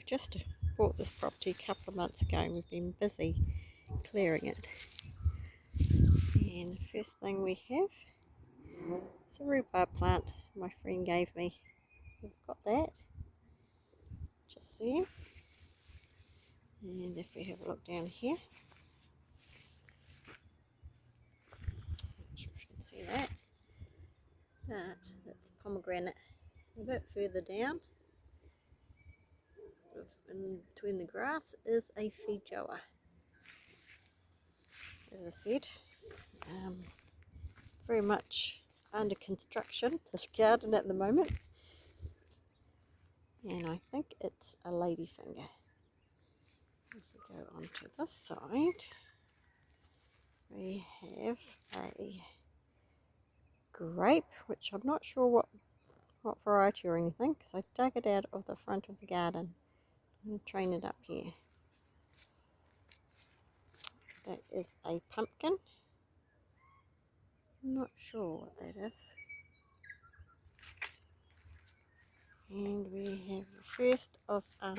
just bought this property a couple of months ago and we've been busy clearing it. And the first thing we have is a rhubarb plant my friend gave me. We've got that just there. And if we have a look down here, not sure if you can see that, but that's pomegranate. A bit further down, in between the grass, is a feijoa. As I said, very much under construction, this garden at the moment. And I think it's a ladyfinger. If we go on to this side, we have a grape, which I'm not sure what variety or anything, because I dug it out of the front of the garden. I'm going to train it up here. That is a pumpkin. I'm not sure what that is. And we have the first of our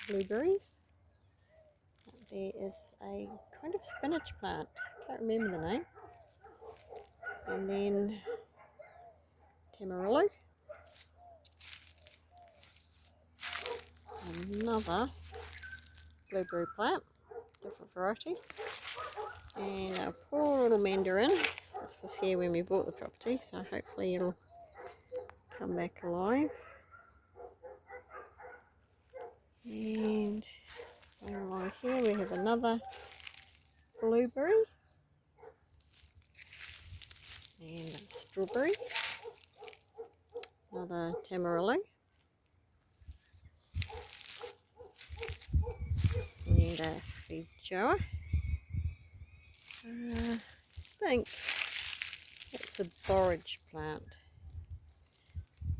blueberries. There is a kind of spinach plant, can't remember the name. And then tamarillo. Another blueberry plant, different variety. And a poor little mandarin. This was here when we bought the property, so hopefully it'll come back alive. And along here we have another blueberry and a strawberry, another tamarillo, and a feijoa. I think it's a borage plant,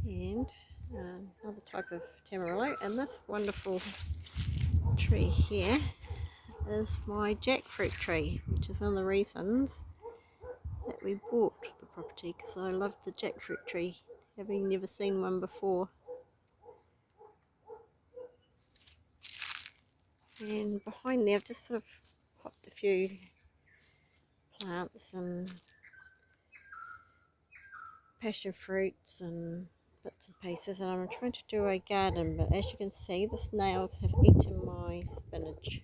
and another type of tamarillo. And this wonderful tree here is my jackfruit tree, which is one of the reasons that we bought the property, because I loved the jackfruit tree, having never seen one before. And behind there I've just sort of popped a few plants and passion fruits and bits and pieces, and I'm trying to do a garden, but as you can see the snails have eaten my spinach,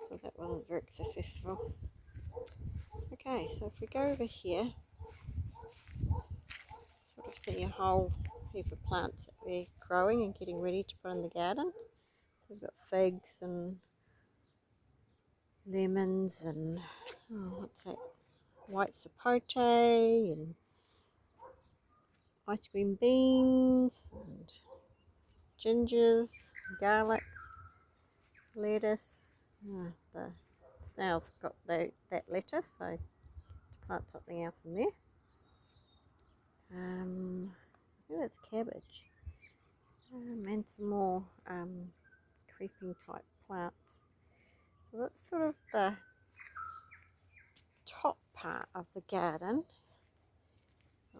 so that wasn't very successful. Okay, so if we go over here, sort of see a whole heap of plants that we're growing and getting ready to put in the garden. So we've got figs and lemons and what's that, white sapote and ice cream beans and gingers, garlic, lettuce. The snails got that lettuce, so to plant something else in there. I think that's cabbage, and some more creeping type plants. So that's sort of the top part of the garden.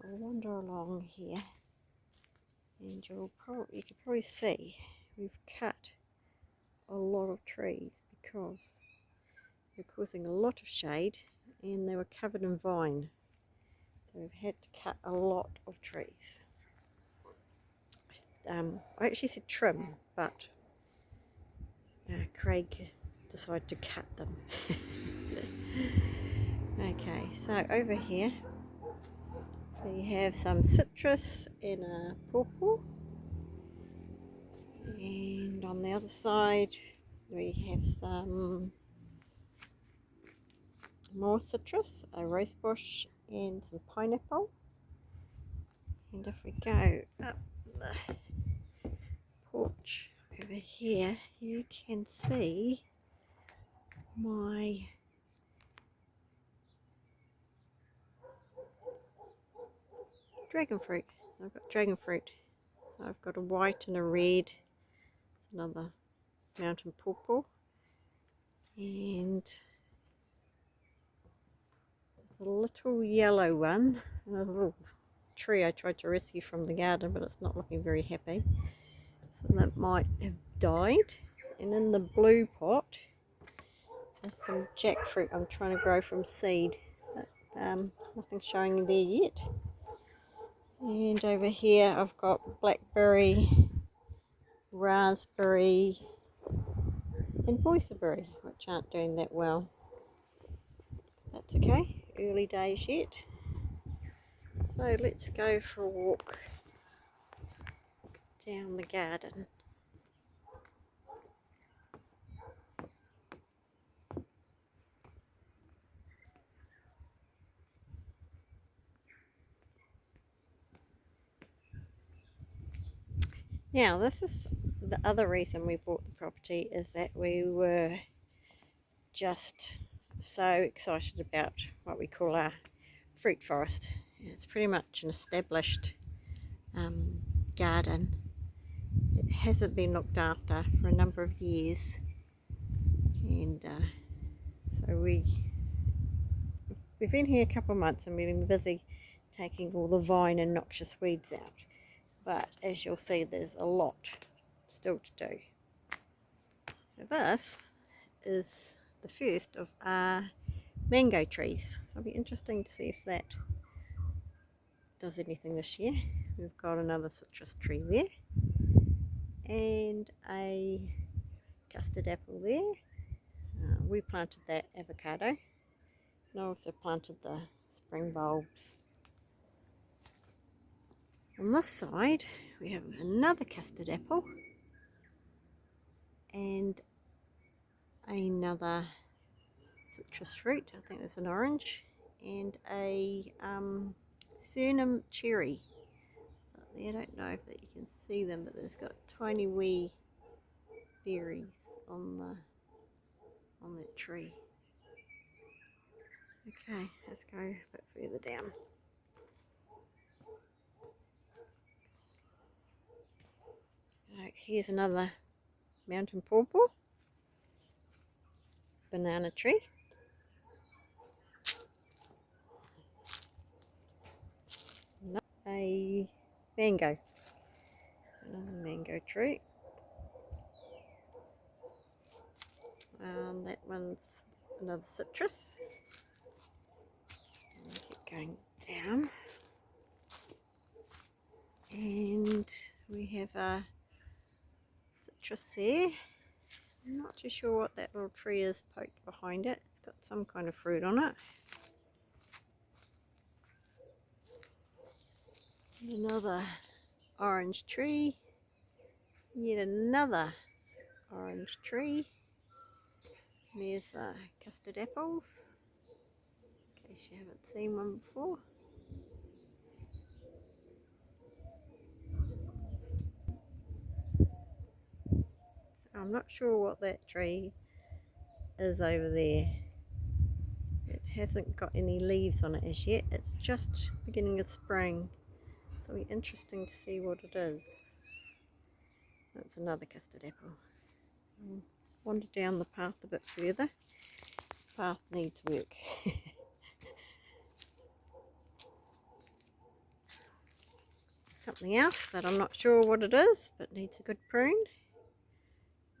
I'll wander along here, and you can probably see we've cut a lot of trees because they're causing a lot of shade and they were covered in vine. So we've had to cut a lot of trees. I actually said trim, but Craig decided to cut them. Okay, so over here we have some citrus and a pawpaw, and on the other side we have some more citrus, a rosebush and some pineapple. And if we go up the porch over here, you can see my dragon fruit. I've got dragon fruit. I've got a white and a red, another mountain pawpaw, and there's a little yellow one, and a little tree I tried to rescue from the garden, but it's not looking very happy. So that might have died. And in the blue pot there's some jackfruit I'm trying to grow from seed. But, nothing showing there yet. And over here I've got blackberry, raspberry and boysenberry, which aren't doing that well. That's okay, early days yet. So let's go for a walk down the garden. Now this is the other reason we bought the property, is that we were just so excited about what we call our fruit forest. It's pretty much an established garden. It hasn't been looked after for a number of years, and so we've been here a couple of months and we've been busy taking all the vine and noxious weeds out. But as you'll see, there's a lot still to do. So this is the first of our mango trees. So it'll be interesting to see if that does anything this year. We've got another citrus tree there and a custard apple there. We planted that avocado, and I also planted the spring bulbs. On this side we have another custard apple and another citrus fruit. I think there's an orange and a Suriname cherry. I don't know if you can see them, but there's got tiny wee berries on that tree. Okay, let's go a bit further down. Here's another mountain pawpaw, banana tree, a mango, another mango tree. That one's another citrus. I'll keep going down. And we have a citrus there. I'm not too sure what that little tree is poked behind it. It's got some kind of fruit on it. Another orange tree. Yet another orange tree. There's custard apples, in case you haven't seen one before. I'm not sure what that tree is over there. It hasn't got any leaves on it as yet. It's just beginning of spring. So it'll be interesting to see what it is. That's another custard apple. I'll wander down the path a bit further. The path needs work. Something else that I'm not sure what it is, but needs a good prune.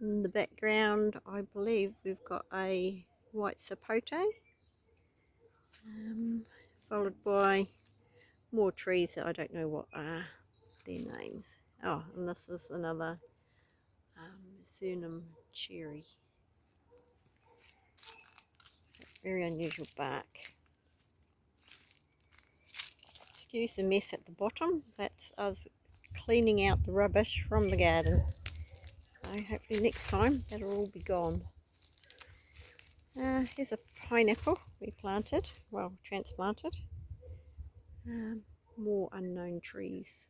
In the background, I believe we've got a white sapote, followed by more trees that I don't know what are their names. Oh, and this is another Suriname cherry. Very unusual bark. Excuse the mess at the bottom. That's us cleaning out the rubbish from the garden. So hopefully next time that'll all be gone. Here's a pineapple we planted, well, transplanted. More unknown trees.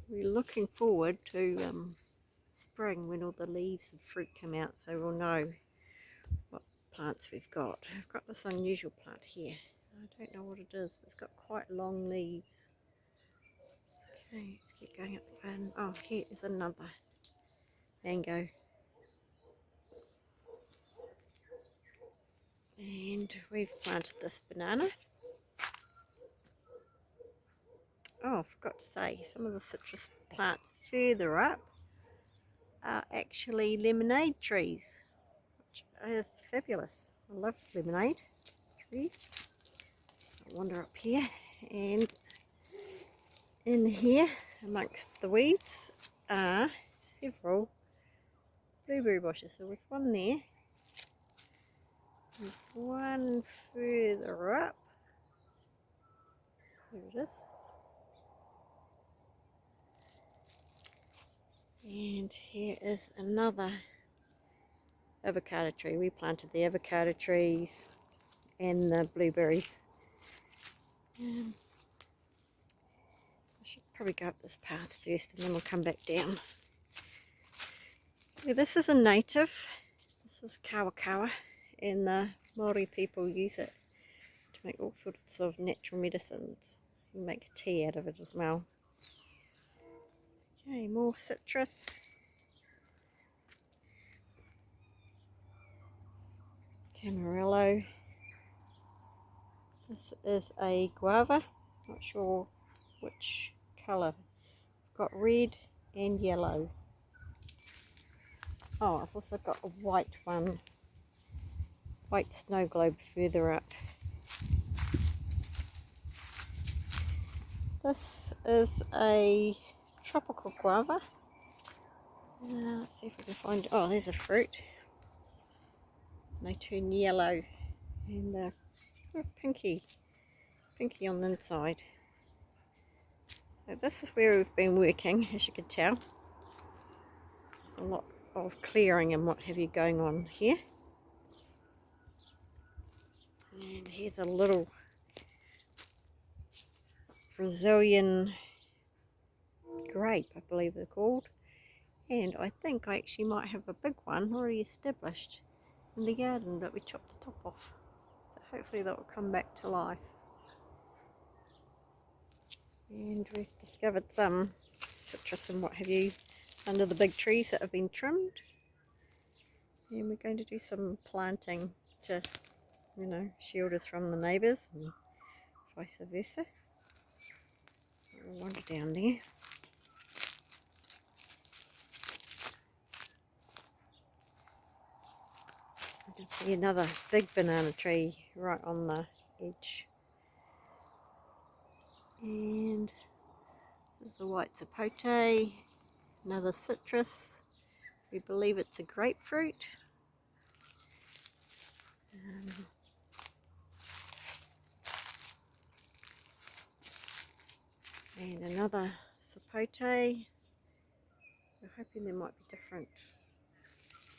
We're looking forward to spring, when all the leaves and fruit come out, so we'll know what plants we've got. I've got this unusual plant here. I don't know what it is, but it's got quite long leaves. Okay, let's keep going up the garden. Oh, here is another mango. And we've planted this banana. Oh, I forgot to say, some of the citrus plants further up are actually lemonade trees, which is fabulous. I love lemonade trees. I'll wander up here, and in here amongst the weeds are several blueberry bushes. So there's one there, there's one further up, there it is, and here is another avocado tree. We planted the avocado trees and the blueberries. I should probably go up this path first and then we'll come back down. Yeah, this is a native. This is kawakawa, and the Māori people use it to make all sorts of natural medicines. You can make tea out of it as well. Okay, more citrus. Tamarillo. This is a guava. Not sure which colour. Got red and yellow. Oh, I've also got a white one. White snow globe further up. This is a tropical guava. Let's see if we can find. Oh, there's a fruit. They turn yellow and they're pinky on the inside. So this is where we've been working, as you can tell. A lot of clearing and what have you going on here. And here's a little Brazilian grape, I believe they're called. And I think I actually might have a big one already established in the garden, but we chopped the top off. So hopefully that will come back to life. And we've discovered some citrus and what have you under the big trees that have been trimmed. And we're going to do some planting to, you know, shield us from the neighbours and vice versa. We'll wander down there. I can see another big banana tree right on the edge. And this is a white zapote, another citrus. We believe it's a grapefruit. And another zapote. We're hoping there might be different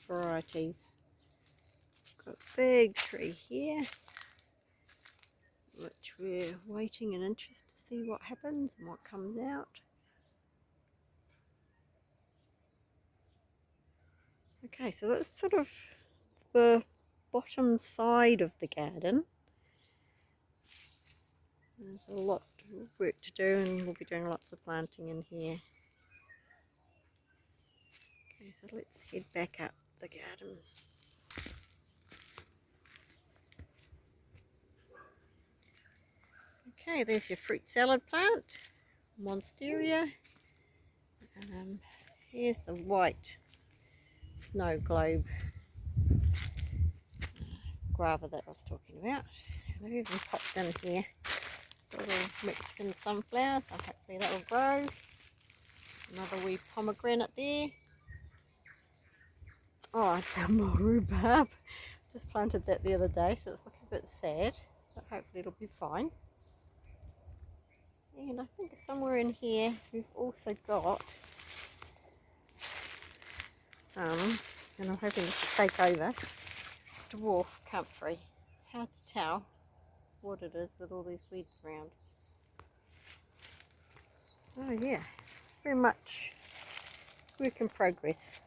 varieties. Got a big tree here, which we're waiting in interest to see what happens and what comes out. Okay, so that's sort of the bottom side of the garden. There's a lot of work to do and we'll be doing lots of planting in here. Okay, so let's head back up the garden. Okay, there's your fruit salad plant, monstera. Here's the white snow globe guava that I was talking about. And I've even popped in here little Mexican sunflowers, so hopefully that will grow. Another wee pomegranate there. Oh, some more rhubarb. Just planted that the other day, so it's looking a bit sad, but hopefully it'll be fine. And I think somewhere in here we've also got some, and I'm hoping this will take over, dwarf comfrey. Hard to tell what it is with all these weeds around. Oh yeah, very much work in progress.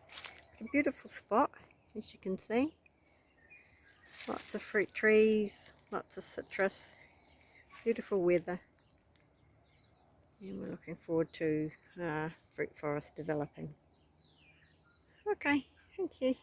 A beautiful spot, as you can see. Lots of fruit trees, lots of citrus, beautiful weather. And we're looking forward to fruit forest developing. Okay, thank you.